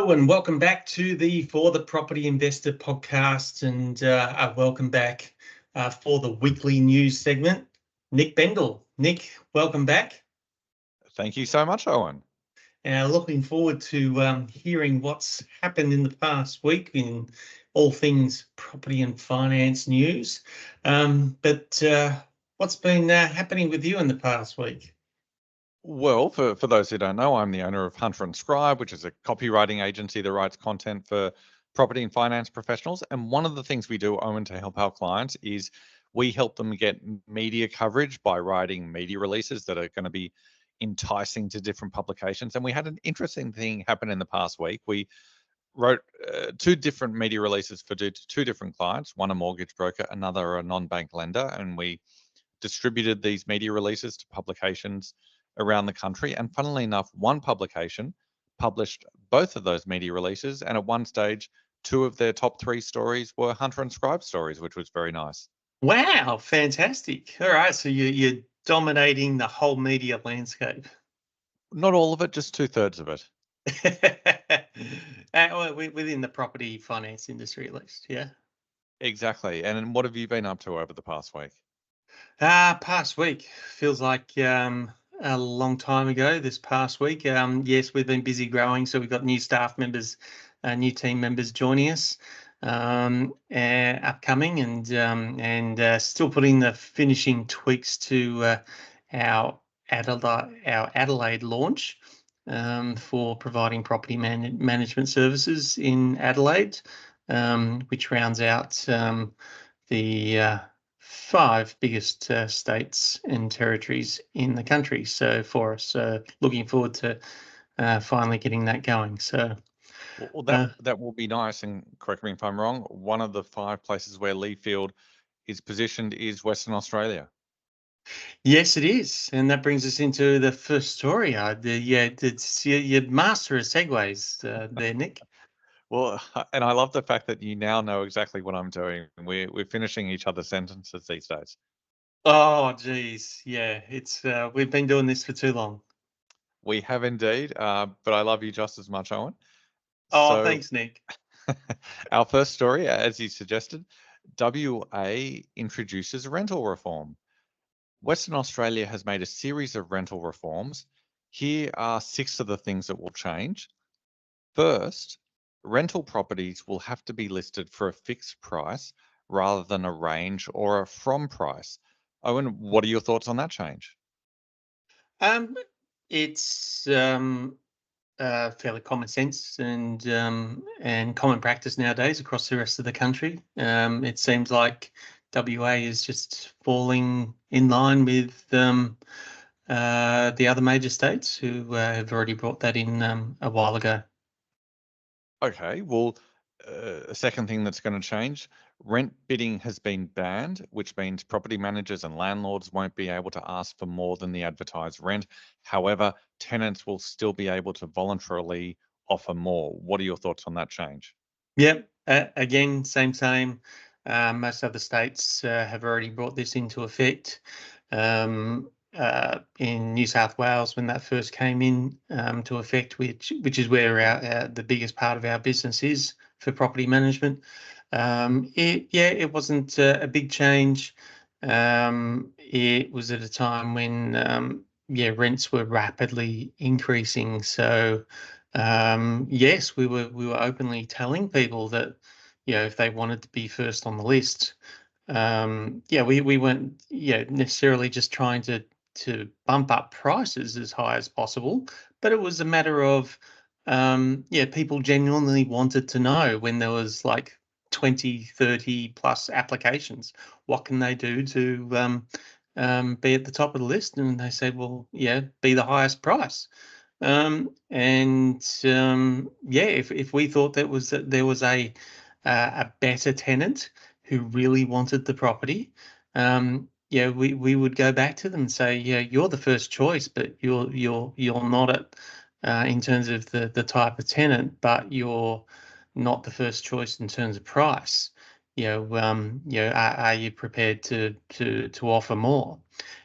Hello and welcome back to the For the Property Investor podcast, and welcome back for the weekly news segment, Nick Bendel. Nick, welcome back. Thank you so much, Owen. Looking forward to hearing what's happened in the past week in all things property and finance news. But what's been happening with you in the past week? Well, for those who don't know, I'm the owner of Hunter and Scribe, which is a copywriting agency that writes content for property and finance professionals. And one of the things we do, Owen, to help our clients is we help them get media coverage by writing media releases that are going to be enticing to different publications. And we had an interesting thing happen in the past week. We wrote two different media releases for two different clients, one a mortgage broker, another a non-bank lender, and we distributed these media releases to publications around the country. And funnily enough, one publication published both of those media releases, and at one stage, two of their top three stories were Hunter and Scribe stories, which was very nice. Wow, fantastic. All right, so you're dominating the whole media landscape. Not all of it, just 2/3 of it. Within the property finance industry, at least, yeah. Exactly. And what have you been up to over the past week? Past week feels like a long time ago. This past week, yes, we've been busy growing, so we've got new staff members, new team members joining us, upcoming, and still putting the finishing tweaks to our Adelaide launch. For providing property management services in Adelaide, which rounds out the 5 biggest states and territories in the country. So for us, looking forward to finally getting that going. So, Well, that will be nice. And correct me if I'm wrong, one of the 5 places where Leafield is positioned is Western Australia. Yes, it is, and that brings us into the first story. You master of segues there, Nick. Well, and I love the fact that you now know exactly what I'm doing. We're finishing each other's sentences these days. Oh, geez, yeah, it's we've been doing this for too long. We have indeed, but I love you just as much, Owen. Oh, So thanks, Nick. our first story, as you suggested, WA introduces rental reform. Western Australia has made a series of rental reforms. Here are 6 of the things that will change. First, rental properties will have to be listed for a fixed price rather than a range or a from price. Owen, what are your thoughts on that change? It's fairly common sense and common practice nowadays across the rest of the country. It seems like WA is just falling in line with the other major states who have already brought that in a while ago. Okay, well, a second thing that's going to change, rent bidding has been banned, which means property managers and landlords won't be able to ask for more than the advertised rent. However, tenants will still be able to voluntarily offer more. What are your thoughts on that change? Yep. Again, same. Most other states have already brought this into effect. In New South Wales, when that first came in to effect, which is where the biggest part of our business is for property management. It wasn't a big change. It was at a time when rents were rapidly increasing. So yes, we were openly telling people that, if they wanted to be first on the list, we weren't necessarily just trying to bump up prices as high as possible, but it was a matter of people genuinely wanted to know when there was like 20, 30 plus applications, what can they do to be at the top of the list? And they said, well, be the highest price. If we thought there was a better tenant who really wanted the property, we would go back to them and say, yeah, you're the first choice, but you're not in terms of the type of tenant, but you're not the first choice in terms of price. Are you prepared to offer more?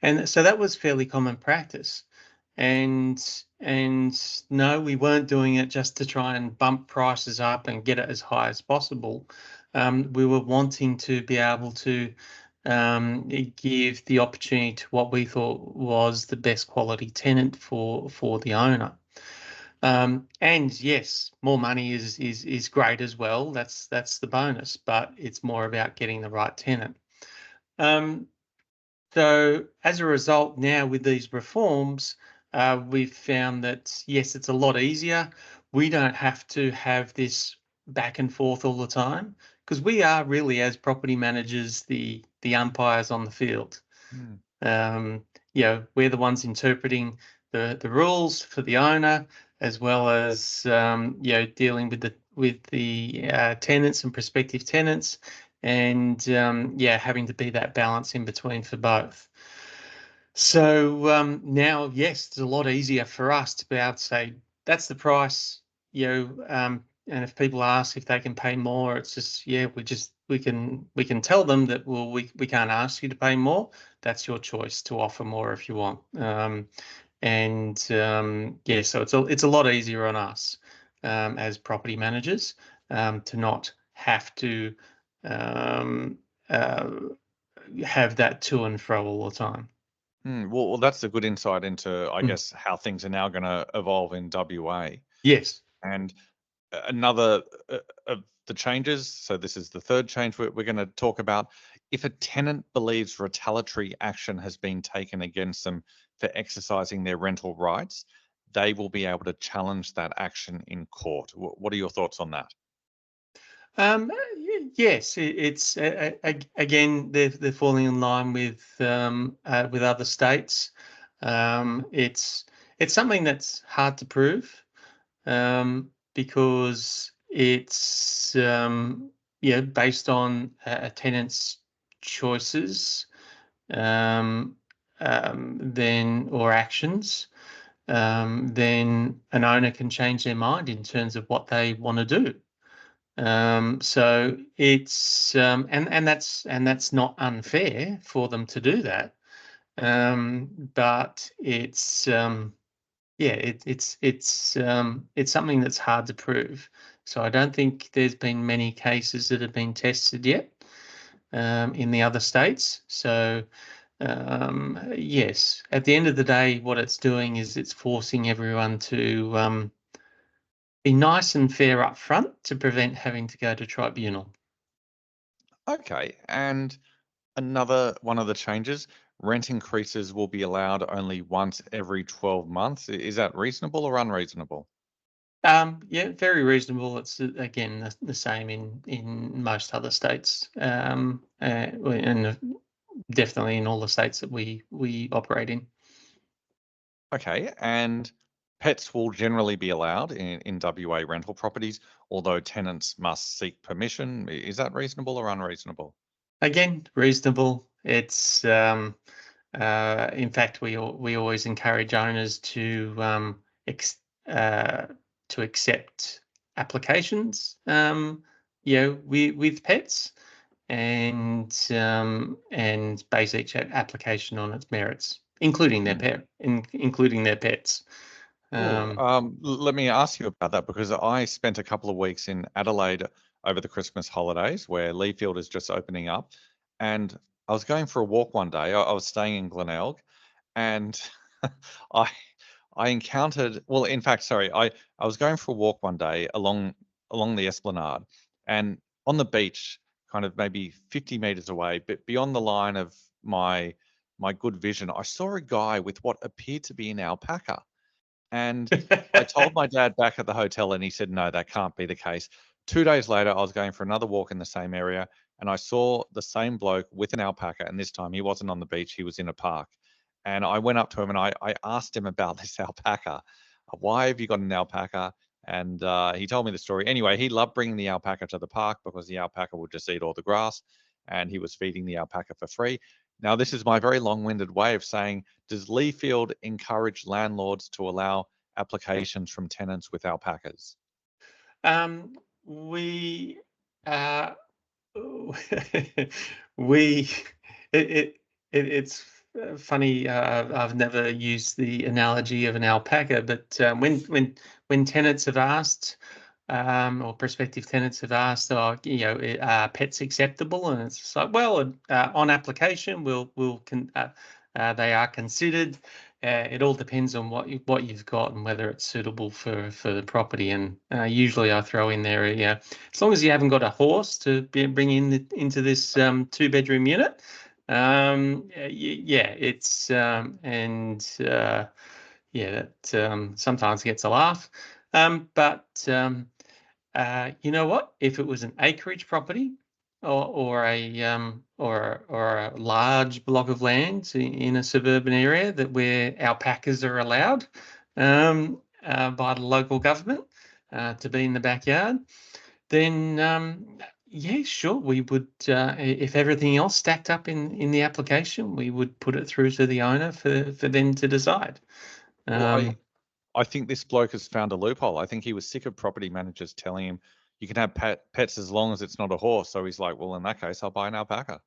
And so that was fairly common practice. and no, we weren't doing it just to try and bump prices up and get it as high as possible. We were wanting to be able to give the opportunity to what we thought was the best quality tenant for the owner. And yes, more money is great as well. That's the bonus, but it's more about getting the right tenant. Um, so as a result, now with these reforms, we've found that yes, it's a lot easier. We don't have to have this back and forth all the time because we are really, as property managers, the umpires on the field. Mm. Um, we're the ones interpreting the rules for the owner, as well as dealing with the tenants and prospective tenants, and having to be that balance in between for both. So now, yes, it's a lot easier for us to be able to say that's the price, and if people ask if they can pay more, it's just we can tell them that well we can't ask you to pay more. That's your choice to offer more if you want. So it's a lot easier on us as property managers to not have to um, uh, have that to and fro all the time. Well, that's a good insight into, I Mm. guess, how things are now going to evolve in WA. Yes. And another of the changes, so this is the third change we're going to talk about. If a tenant believes retaliatory action has been taken against them for exercising their rental rights, they will be able to challenge that action in court. What are your thoughts on that? Yes, it's again they're falling in line with other states. It's something that's hard to prove because it's based on a tenant's choices then or actions. Then an owner can change their mind in terms of what they want to do. So it's and that's not unfair for them to do that. But it's something that's hard to prove. So I don't think there's been many cases that have been tested yet in the other states. So yes, at the end of the day, what it's doing is it's forcing everyone to be nice and fair up front to prevent having to go to tribunal. Okay, and another one of the changes, rent increases will be allowed only once every 12 months. Is that reasonable or unreasonable? Yeah, very reasonable. It's again the same in most other states, and definitely in all the states that we operate in. Okay, and pets will generally be allowed in WA rental properties, although tenants must seek permission. Is that reasonable or unreasonable? Again, reasonable. It's in fact we always encourage owners ex, uh, to accept applications, with pets. And base each application on its merits, including their Hmm. including their pets. Cool. Um, Let me ask you about that because I spent a couple of weeks in Adelaide over the Christmas holidays where Leafield is just opening up. And I was going for a walk one day. I was staying in Glenelg and I I encountered, well, in fact, sorry, I was going for a walk one day along the esplanade and on the beach, kind of maybe 50 meters away, but beyond the line of my good vision, I saw a guy with what appeared to be an alpaca. And I told my dad back at the hotel, and he said, "No, that can't be the case." 2 days later, I was going for another walk in the same area, and I saw the same bloke with an alpaca, and this time he wasn't on the beach, he was in a park. And I went up to him and I asked him about this alpaca. "Why have you got an alpaca?" And he told me the story. Anyway, he loved bringing the alpaca to the park because the alpaca would just eat all the grass, and he was feeding the alpaca for free. Now, this is my very long-winded way of saying, does Leafield encourage landlords to allow applications from tenants with alpacas? we uh, we it, it it's funny. I've never used the analogy of an alpaca, but when tenants have asked, or prospective tenants have asked, "Oh, are pets acceptable?" And it's just like, well, on application, they are considered. It all depends on what you've got and whether it's suitable for the property. And usually, I throw in there, as long as you haven't got a horse to bring into this 2-bedroom unit. Yeah, it's that sometimes gets a laugh. But you know what? If it was an acreage property or a large block of land in a suburban area where alpacas are allowed by the local government to be in the backyard, then yeah, sure, we would. If everything else stacked up in the application, we would put it through to the owner for them to decide. Well, Um, I think this bloke has found a loophole. I think he was sick of property managers telling him you can have pets as long as it's not a horse. So he's like, well, in that case, I'll buy an alpaca.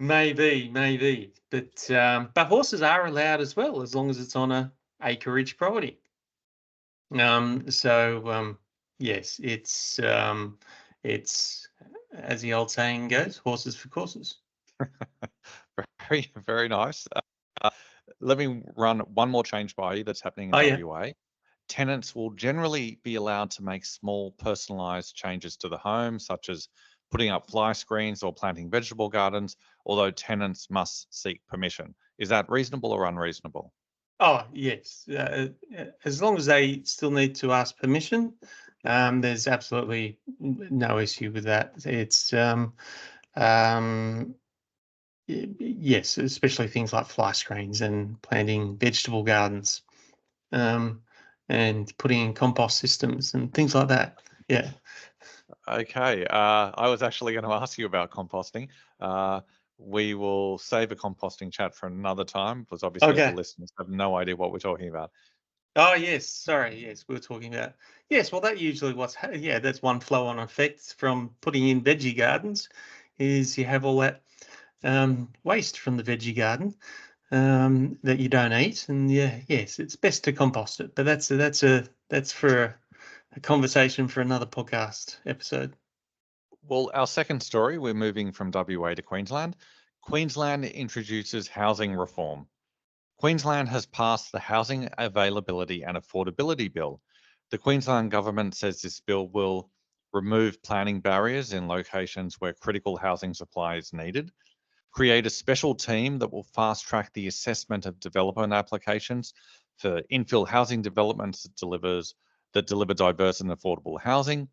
maybe, but horses are allowed as well as long as it's on a acreage property. So yes, it's as the old saying goes, horses for courses. Very, very nice. Let me run one more change by you that's happening in Oh yeah. WA. Tenants will generally be allowed to make small personalized changes to the home, such as putting up fly screens or planting vegetable gardens, although tenants must seek permission. Is that reasonable or unreasonable? Oh yes. As long as they still need to ask permission, there's absolutely no issue with that. It's um, yes, especially things like fly screens and planting vegetable gardens, um, and putting in compost systems and things like that. Yeah. Okay, I was actually going to ask you about composting. We will save a composting chat for another time because obviously the Okay. listeners have no idea what we're talking about. Oh yes, sorry. Yes, we were talking about. Yes, well, that usually that's one flow-on effect from putting in veggie gardens, is you have all that waste from the veggie garden that you don't eat, and yes, it's best to compost it. But that's for a conversation for another podcast episode. Well, our second story, we're moving from WA to Queensland. Queensland introduces housing reform. Queensland has passed the Housing Availability and Affordability Bill. The Queensland government says this bill will remove planning barriers in locations where critical housing supply is needed, create a special team that will fast track the assessment of development applications for infill housing developments that deliver diverse and affordable housing.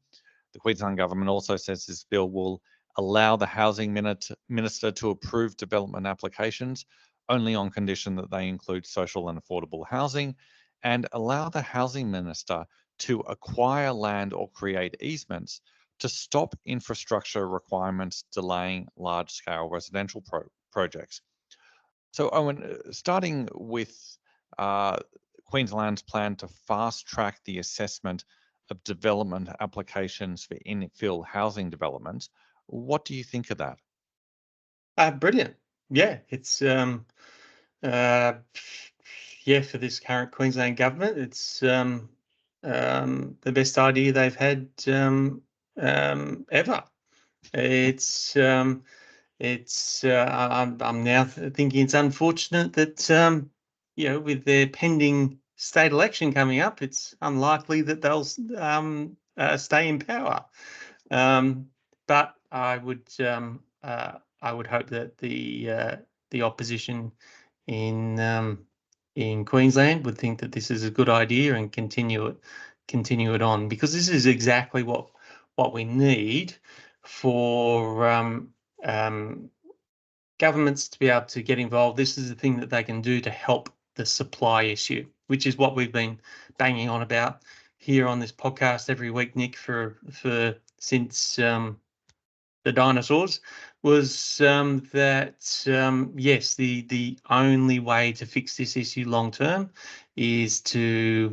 The Queensland government also says this bill will allow the housing minister to approve development applications only on condition that they include social and affordable housing, and allow the housing minister to acquire land or create easements to stop infrastructure requirements delaying large-scale residential projects. So, Owen, starting with uh, Queensland's plan to fast track the assessment of development applications for infill housing developments, what do you think of that? Brilliant. Yeah, it's uh, yeah, for this current Queensland government, it's the best idea they've had ever. It's I'm now thinking it's unfortunate that with their pending state election coming up, it's unlikely that they'll stay in power. Um, but I would hope that the opposition in Queensland would think that this is a good idea and continue it on, because this is exactly what we need for um, governments to be able to get involved. This is the thing that they can do to help the supply issue, which is what we've been banging on about here on this podcast every week, Nick, for since the dinosaurs, was that yes, the only way to fix this issue long term is to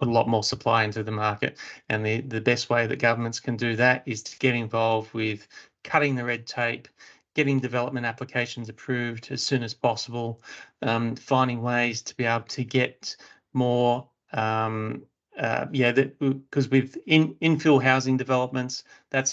put a lot more supply into the market. And the best way that governments can do that is to get involved with cutting the red tape, getting development applications approved as soon as possible, finding ways to be able to get more, because with infill housing developments, that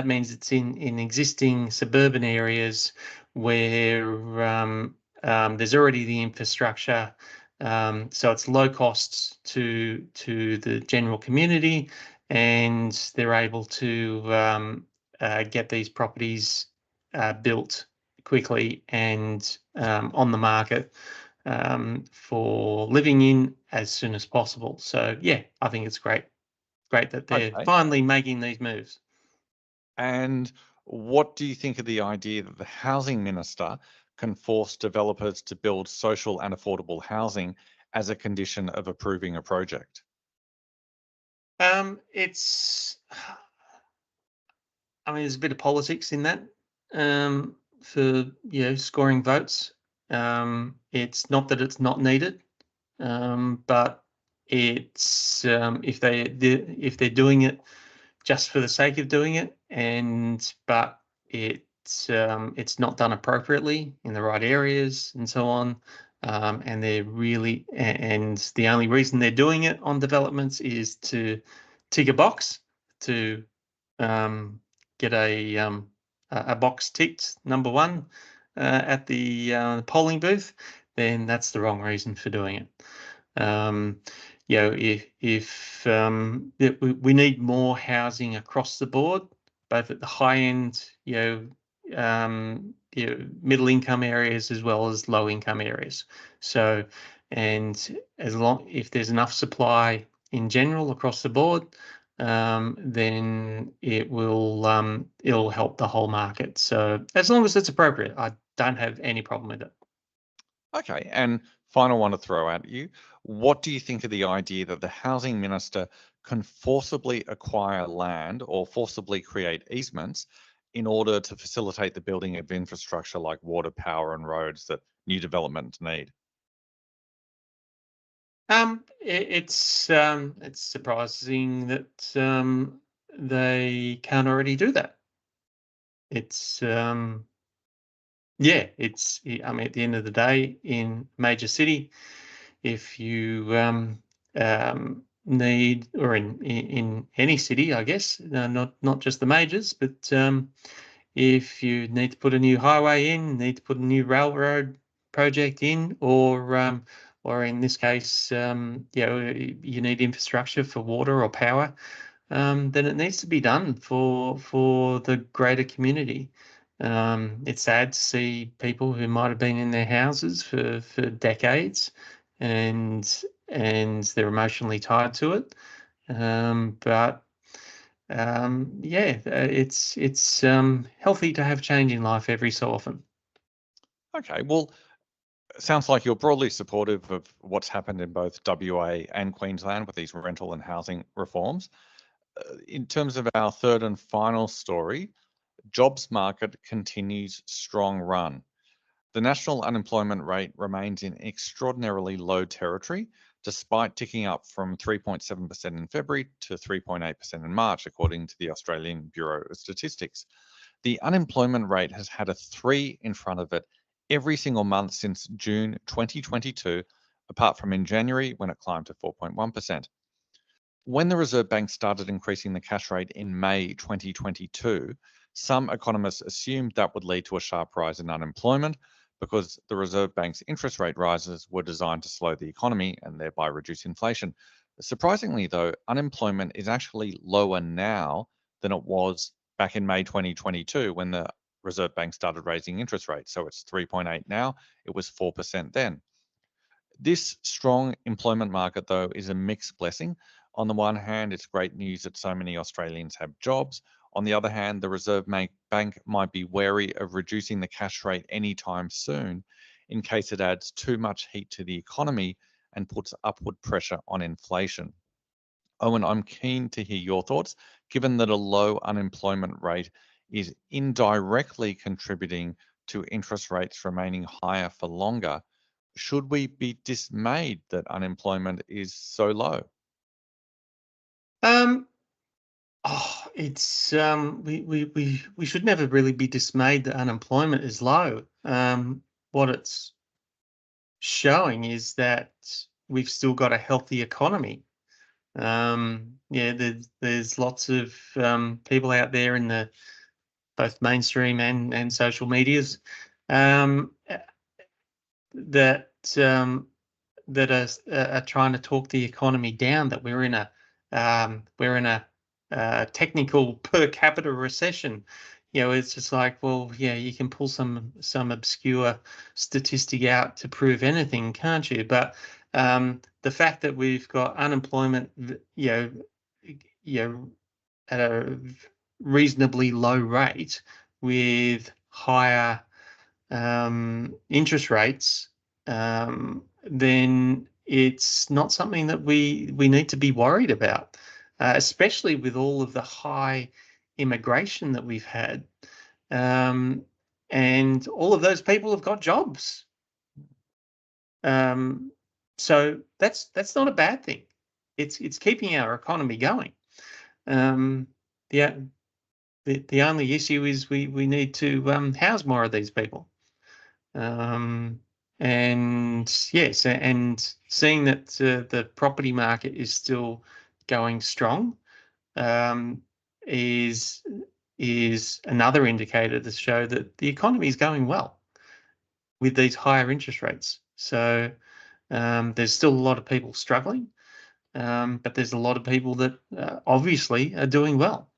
means it's in existing suburban areas where there's already the infrastructure, so it's low costs to the general community, and they're able to get these properties built quickly and on the market for living in as soon as possible. So yeah, I think it's great that they're Okay. finally making these moves. And what do you think of the idea that the housing minister can force developers to build social and affordable housing as a condition of approving a project? It's, I mean, there's a bit of politics in that, for scoring votes. It's not that it's not needed, but it's if they're doing it just for the sake of doing it, but it's not done appropriately in the right areas and so on. And they're really, and the only reason they're doing it on developments is to tick a box, to um, get a box ticked, number one, at the polling booth. Then that's the wrong reason for doing it. If we need more housing across the board, both at the high end, middle income areas as well as low income areas. So, and if there's enough supply in general across the board, then it'll help the whole market. So as long as it's appropriate, I don't have any problem with it. Okay, and final one to throw at you. What do you think of the idea that the housing minister can forcibly acquire land or forcibly create easements in order to facilitate the building of infrastructure like water, power, and roads that new developments need? It's surprising that they can't already do that. It's I mean, at the end of the day, in major city, if you need, or in any city, I guess, not just the majors, but if you need to put a new highway in, need to put a new railroad project in, or in this case, you need infrastructure for water or power, then it needs to be done for the greater community. It's sad to see people who might have been in their houses for decades, and they're emotionally tied to it. But it's healthy to have change in life every so often. Okay, well, it sounds like you're broadly supportive of what's happened in both WA and Queensland with these rental and housing reforms. In terms of our third and final story, jobs market continues strong run. The national unemployment rate remains in extraordinarily low territory, despite ticking up from 3.7% in February to 3.8% in March, according to the Australian Bureau of Statistics. The unemployment rate has had a 3 in front of it every single month since June 2022, apart from in January when it climbed to 4.1%. When the Reserve Bank started increasing the cash rate in May 2022, some economists assumed that would lead to a sharp rise in unemployment because the Reserve Bank's interest rate rises were designed to slow the economy and thereby reduce inflation. Surprisingly, though, unemployment is actually lower now than it was back in May 2022 when the Reserve Bank started raising interest rates. So it's 3.8 now, it was 4% then. This strong employment market, though, is a mixed blessing. On the one hand, it's great news that so many Australians have jobs. On the other hand, the Reserve Bank might be wary of reducing the cash rate anytime soon in case it adds too much heat to the economy and puts upward pressure on inflation. Owen, I'm keen to hear your thoughts, given that a low unemployment rate is indirectly contributing to interest rates remaining higher for longer. Should we be dismayed that unemployment is so low? Um, Oh, it's we should never really be dismayed that unemployment is low. What it's showing is that we've still got a healthy economy. Yeah, there's lots of people out there in the both mainstream and social medias um, that are trying to talk the economy down. That we're in a technical per capita recession. You know, it's just like, well, yeah, you can pull some obscure statistic out to prove anything, can't you? But the fact that we've got unemployment, you know, at a reasonably low rate with higher interest rates, then it's not something that we need to be worried about, especially with all of the high immigration that we've had, um, and all of those people have got jobs. Um, so that's not a bad thing. It's keeping our economy going. Um, the the only issue is we need to house more of these people. Um, and yes, and seeing that the property market is still going strong um, is is another indicator to show that the economy is going well with these higher interest rates. So there's still a lot of people struggling, but there's a lot of people that obviously are doing well.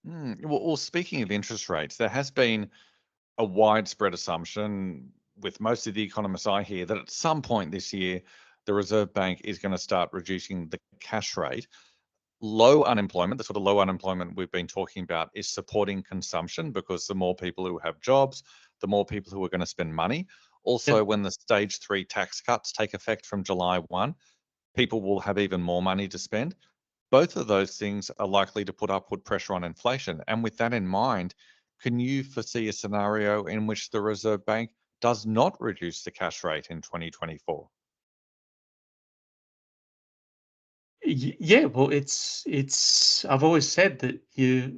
Well, speaking of interest rates, there has been a widespread assumption with most of the economists I hear that at some point this year, the Reserve Bank is going to start reducing the cash rate. Low unemployment, the sort of low unemployment we've been talking about, is supporting consumption because the more people who have jobs, the more people who are going to spend money. Also, Yep. when the stage 3 tax cuts take effect from July 1, people will have even more money to spend. Both of those things are likely to put upward pressure on inflation. And with that in mind, can you foresee a scenario in which the Reserve Bank does not reduce the cash rate in 2024? Yeah, well, it's. I've always said that you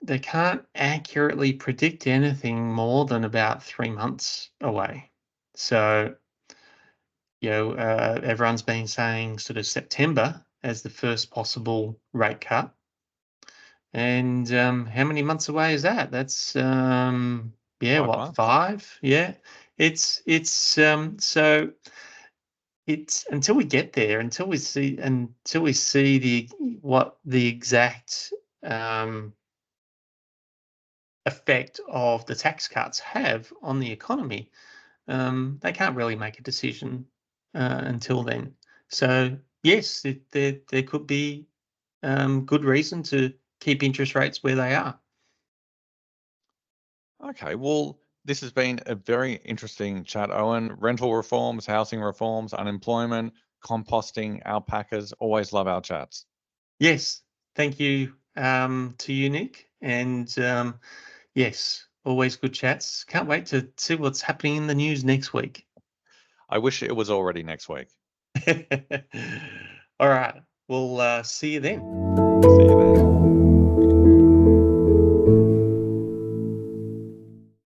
they can't accurately predict anything more than about 3 months away. So everyone's been saying sort of September as the first possible rate cut, and how many months away is that? That's yeah, 5 what, months. 5? Yeah, it's so. It's until we get there, until we see what the exact um, effect of the tax cuts have on the economy. They can't really make a decision until then. So yes, there could be good reason to keep interest rates where they are. Okay, well, this has been a very interesting chat, Owen. Rental reforms, housing reforms, unemployment, composting, alpacas. Always love our chats. Yes, thank you to you, Nick, and yes, always good chats. Can't wait to see what's happening in the news next week. I wish it was already next week. All right. We'll see you then. See you then.